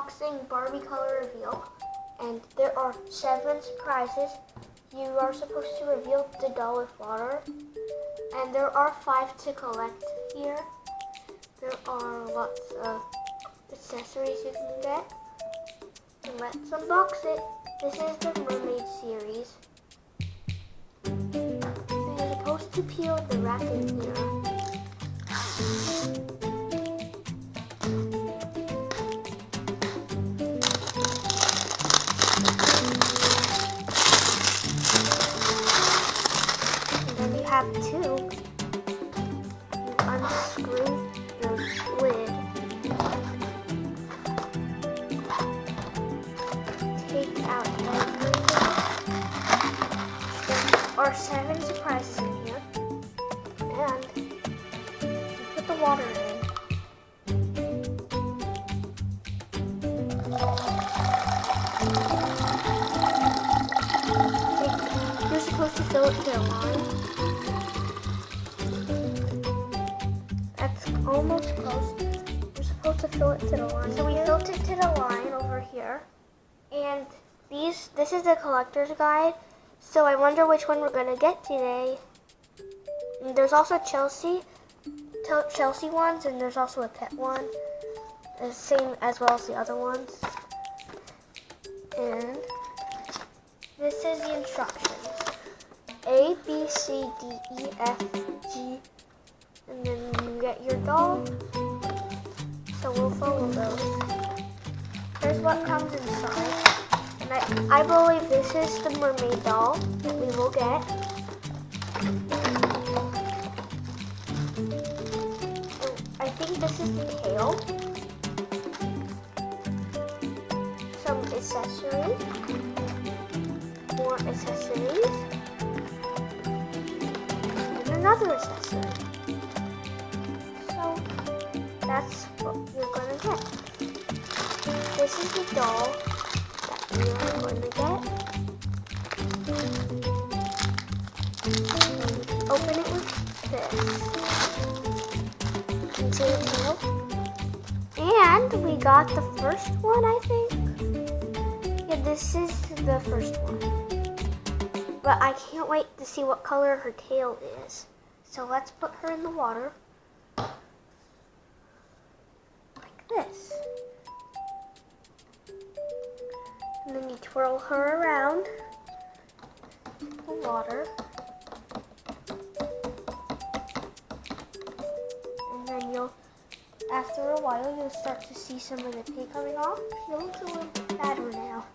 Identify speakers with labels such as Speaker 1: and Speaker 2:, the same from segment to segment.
Speaker 1: unboxing Barbie color reveal, and there are 7 surprises. You are supposed to reveal the doll with water, and there are 5 to collect here. There are lots of accessories you can get. So let's unbox it. This is the Mermaid series. So you're supposed to peel the wrapping here. Have two. You unscrew the lid. Take out everything. There are 7 surprises in here. And you put the water in. You're supposed to fill it to the line. Almost close. We're supposed to fill it to the line. So we filled it to the line over here. And this is the collector's guide. So I wonder which one we're gonna get today. And there's also Chelsea ones, and there's also a pet one. The same as well as the other ones. And this is the instructions. A, B, C, D, E, F, G. And then you get your doll, so we'll follow those. Here's what comes inside, and I believe this is the mermaid doll that we will get. And I think this is the tail, some accessories, more accessories, and another accessory. That's what you're gonna get. This is the doll that we are going to get. Open it with this. Into the tail. And we got the first one, I think. Yeah, this is the first one. But I can't wait to see what color her tail is. So let's put her in the water. This. And then you twirl her around the water. And then after a while, you'll start to see some of the paint coming off. She looks a little bit fatter now.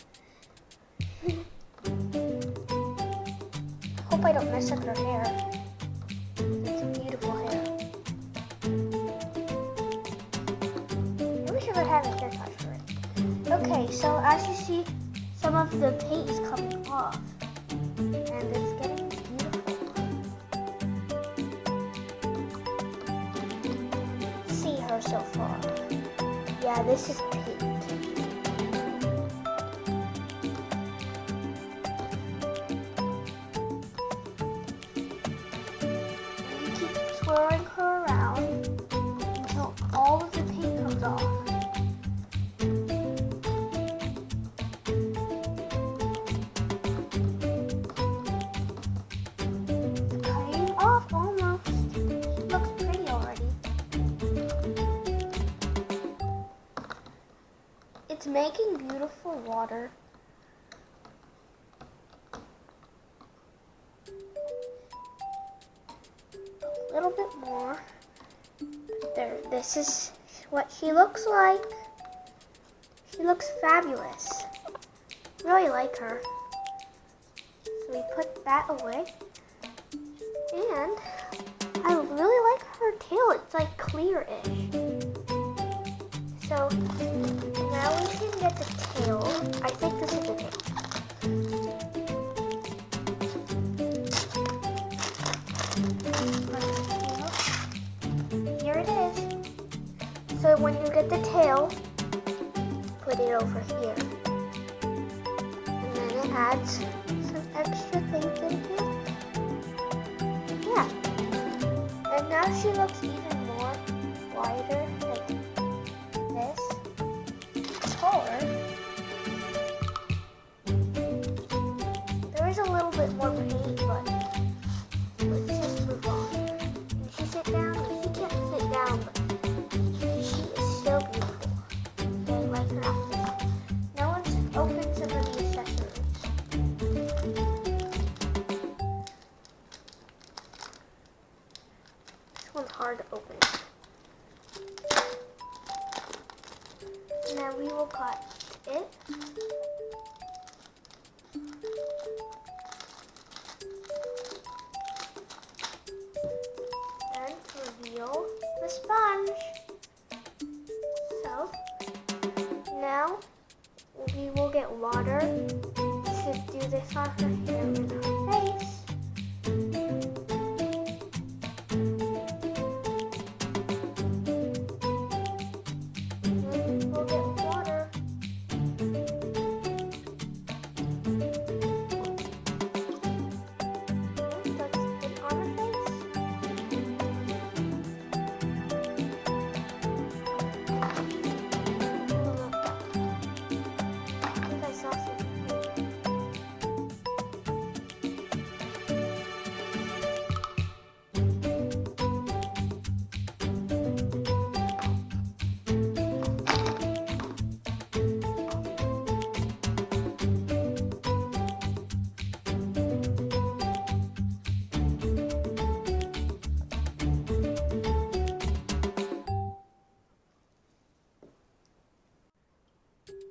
Speaker 1: Hope I don't mess up her hair. It's beautiful hair. Have a haircut for it. Okay, so as you see, some of the paint is coming off, and it's getting beautiful. See her so far. Yeah, this is paint. You keep swirling her around until all of the paint comes off. It's making beautiful water. A little bit more. There, this is what she looks like. She looks fabulous. Really like her. So we put that away. And I really like her tail. It's like clear-ish. So now we can get the tail. I think this is the tail. Here it is. So when you get the tail, put it over here. And then it adds some extra things in here. Yeah. And now she looks even more wider, like this. Taller. hard to open. Now we will cut it. Then reveal the sponge. So now we will get water to do this on her hair and her face. We'll get water. Let's put on her face. I think I saw something.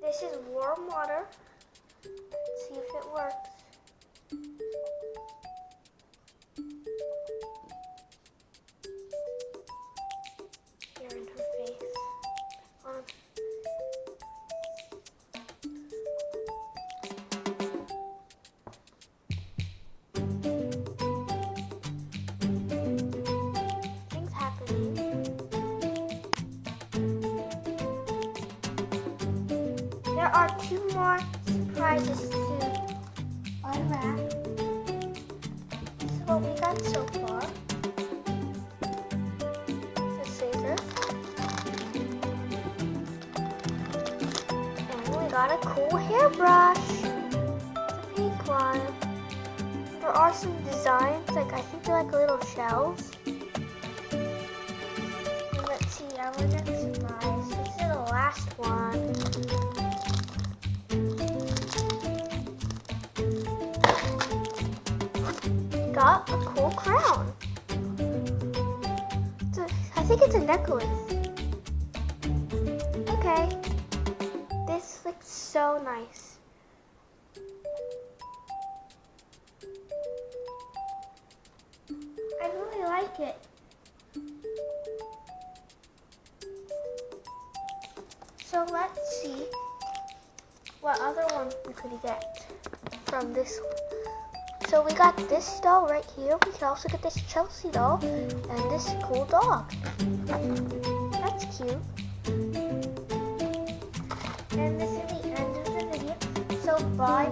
Speaker 1: This is warm water. Let's see if it works. Here in her face. Things happening. There are 2 more surprises to unwrap. This is what we got so far. The scissors. And we got a cool hairbrush. The pink one. There are some designs, like I think they're like little shells. And let's see, our next surprise. This is the last one. Got a cool crown. I think it's a necklace. Okay. This looks so nice. I really like it. So let's see what other one we could get from this one. So we got this doll right here. We can also get this Chelsea doll and this cool dog. That's cute. And this is the end of the video. So bye.